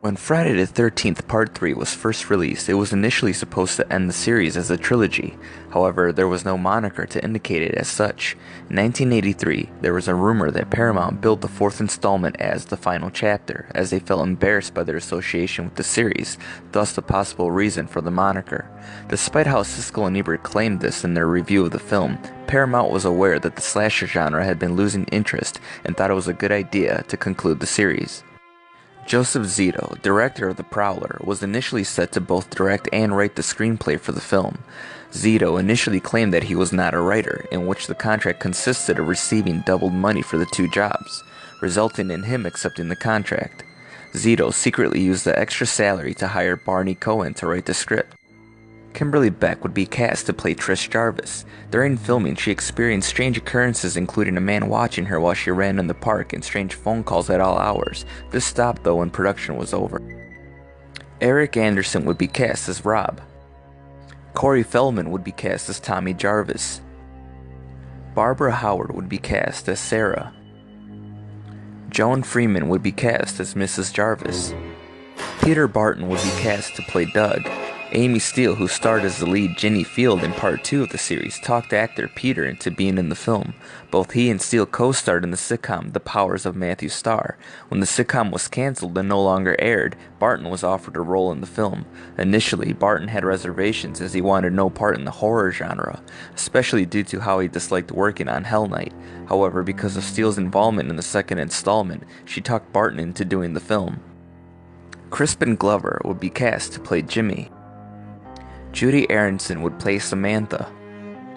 When Friday the 13th Part 3 was first released, it was initially supposed to end the series as a trilogy. However, there was no moniker to indicate it as such. In 1983, there was a rumor that Paramount billed the fourth installment as the final chapter, as they felt embarrassed by their association with the series, thus the possible reason for the moniker. Despite how Siskel and Ebert claimed this in their review of the film, Paramount was aware that the slasher genre had been losing interest and thought it was a good idea to conclude the series. Joseph Zito, director of The Prowler, was initially set to both direct and write the screenplay for the film. Zito initially claimed that he was not a writer, in which the contract consisted of receiving doubled money for the two jobs, resulting in him accepting the contract. Zito secretly used the extra salary to hire Barney Cohen to write the script. Kimberly Beck would be cast to play Trish Jarvis. During filming, she experienced strange occurrences, including a man watching her while she ran in the park and strange phone calls at all hours. This stopped though when production was over. Eric Anderson would be cast as Rob. Corey Feldman would be cast as Tommy Jarvis. Barbara Howard would be cast as Sarah. Joan Freeman would be cast as Mrs. Jarvis. Peter Barton would be cast to play Doug. Amy Steele, who starred as the lead Ginny Field in Part 2 of the series, talked actor Peter into being in the film. Both he and Steele co-starred in the sitcom The Powers of Matthew Starr. When the sitcom was canceled and no longer aired, Barton was offered a role in the film. Initially, Barton had reservations as he wanted no part in the horror genre, especially due to how he disliked working on Hell Night. However, because of Steele's involvement in the second installment, she talked Barton into doing the film. Crispin Glover would be cast to play Jimmy. Judy Aronson would play Samantha.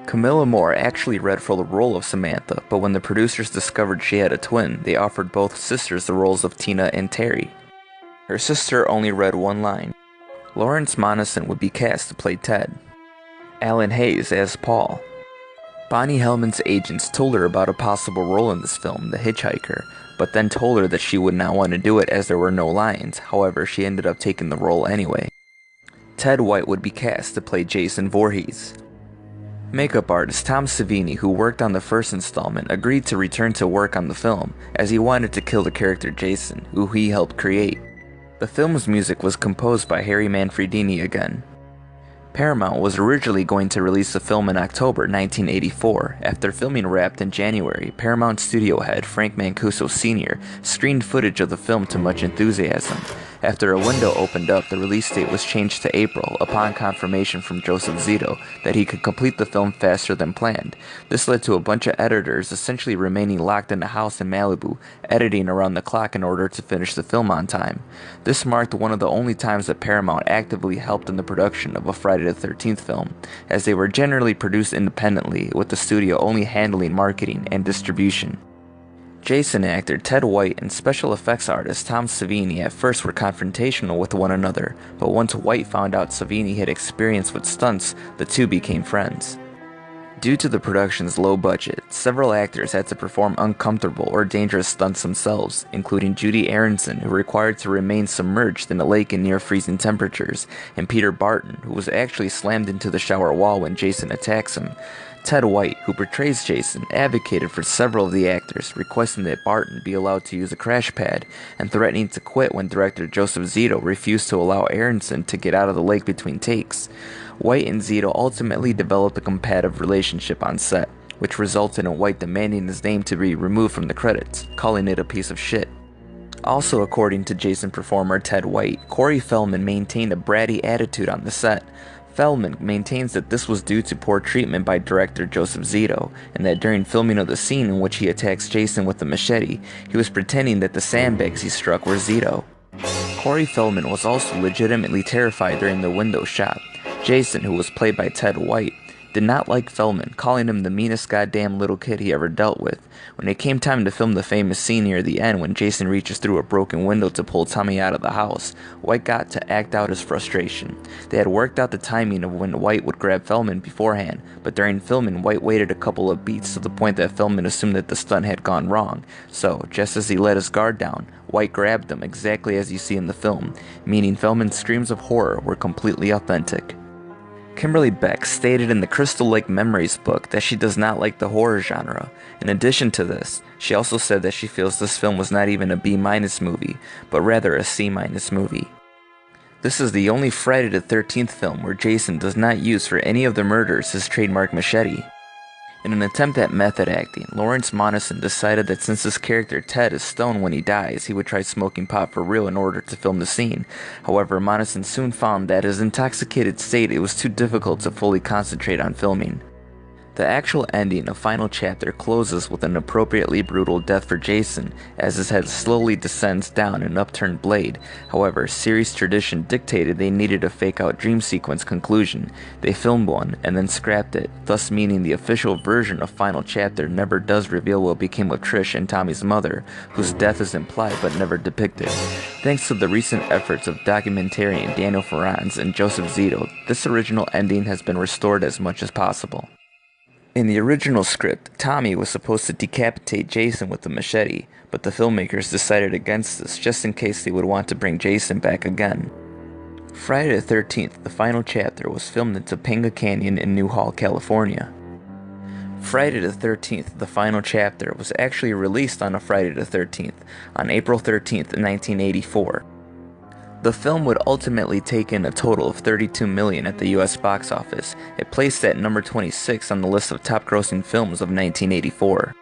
Camilla Moore actually read for the role of Samantha, but when the producers discovered she had a twin, they offered both sisters the roles of Tina and Terry. Her sister only read one line. Lawrence Moneson would be cast to play Ted. Alan Hayes as Paul. Bonnie Hellman's agents told her about a possible role in this film, The Hitchhiker, but then told her that she would not want to do it as there were no lines. However, she ended up taking the role anyway. Ted White would be cast to play Jason Voorhees. Makeup artist Tom Savini, who worked on the first installment, agreed to return to work on the film, as he wanted to kill the character Jason, who he helped create. The film's music was composed by Harry Manfredini again. Paramount was originally going to release the film in October 1984. After filming wrapped in January, Paramount studio head Frank Mancuso Sr. screened footage of the film to much enthusiasm. After a window opened up, the release date was changed to April upon confirmation from Joseph Zito that he could complete the film faster than planned. This led to a bunch of editors essentially remaining locked in a house in Malibu, editing around the clock in order to finish the film on time. This marked one of the only times that Paramount actively helped in the production of a Friday the 13th film, as they were generally produced independently, with the studio only handling marketing and distribution. Jason actor Ted White and special effects artist Tom Savini at first were confrontational with one another, but once White found out Savini had experience with stunts, the two became friends. Due to the production's low budget, several actors had to perform uncomfortable or dangerous stunts themselves, including Judy Aronson, who required to remain submerged in a lake in near freezing temperatures, and Peter Barton, who was actually slammed into the shower wall when Jason attacks him. Ted White, who portrays Jason, advocated for several of the actors, requesting that Barton be allowed to use a crash pad, and threatening to quit when director Joseph Zito refused to allow Aronson to get out of the lake between takes. White and Zito ultimately developed a combative relationship on set, which resulted in White demanding his name to be removed from the credits, calling it a piece of shit. Also, according to Jason performer Ted White, Corey Feldman maintained a bratty attitude on the set. Feldman maintains that this was due to poor treatment by director Joseph Zito, and that during filming of the scene in which he attacks Jason with a machete, he was pretending that the sandbags he struck were Zito. Corey Feldman was also legitimately terrified during the window shot. Jason, who was played by Ted White, did not like Feldman, calling him the meanest goddamn little kid he ever dealt with. When it came time to film the famous scene near the end when Jason reaches through a broken window to pull Tommy out of the house, White got to act out his frustration. They had worked out the timing of when White would grab Feldman beforehand, but during filming, White waited a couple of beats to the point that Feldman assumed that the stunt had gone wrong. So, just as he let his guard down, White grabbed him exactly as you see in the film, meaning Feldman's screams of horror were completely authentic. Kimberly Beck stated in the Crystal Lake Memories book that she does not like the horror genre. In addition to this, she also said that she feels this film was not even a B- movie, but rather a C- movie. This is the only Friday the 13th film where Jason does not use for any of the murders his trademark machete. In an attempt at method acting, Lawrence Moneson decided that since his character Ted is stoned when he dies, he would try smoking pot for real in order to film the scene. However, Moneson soon found that in his intoxicated state it was too difficult to fully concentrate on filming. The actual ending of Final Chapter closes with an appropriately brutal death for Jason, as his head slowly descends down an upturned blade. However, series tradition dictated they needed a fake-out dream sequence conclusion. They filmed one, and then scrapped it, thus meaning the official version of Final Chapter never does reveal what became of Trish and Tommy's mother, whose death is implied but never depicted. Thanks to the recent efforts of documentarian Daniel Ferrans and Joseph Zito, this original ending has been restored as much as possible. In the original script, Tommy was supposed to decapitate Jason with a machete, but the filmmakers decided against this just in case they would want to bring Jason back again. Friday the 13th, the final chapter, was filmed in Topanga Canyon in Newhall, California. Friday the 13th, the final chapter, was actually released on a Friday the 13th, on April 13th, 1984. The film would ultimately take in a total of $32 million at the US box office. It placed at number 26 on the list of top-grossing films of 1984.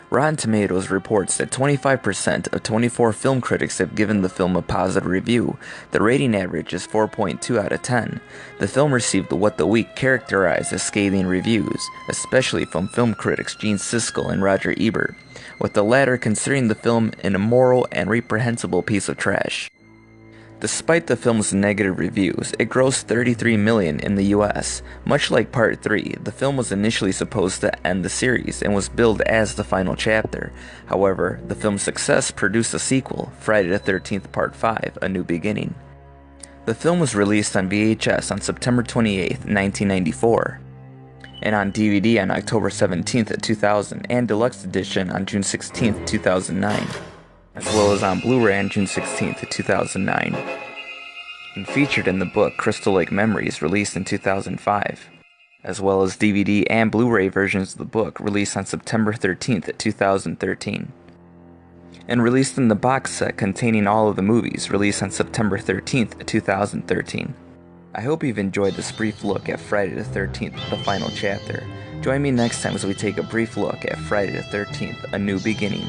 Rotten Tomatoes reports that 25% of 24 film critics have given the film a positive review. The rating average is 4.2 out of 10. The film received what The Week characterized as scathing reviews, especially from film critics Gene Siskel and Roger Ebert, with the latter considering the film an immoral and reprehensible piece of trash. Despite the film's negative reviews, it grossed $33 million in the US. Much like Part 3, the film was initially supposed to end the series and was billed as the final chapter. However, the film's success produced a sequel, Friday the 13th Part 5, A New Beginning. The film was released on VHS on September 28, 1994, and on DVD on October 17, 2000, and Deluxe Edition on June 16, 2009. As well as on Blu-ray on June 16, 2009, and featured in the book Crystal Lake Memories, released in 2005, as well as DVD and Blu-ray versions of the book released on September 13, 2013, and released in the box set containing all of the movies, released on September 13, 2013. I hope you've enjoyed this brief look at Friday the 13th, the final chapter. Join me next time as we take a brief look at Friday the 13th, A New Beginning.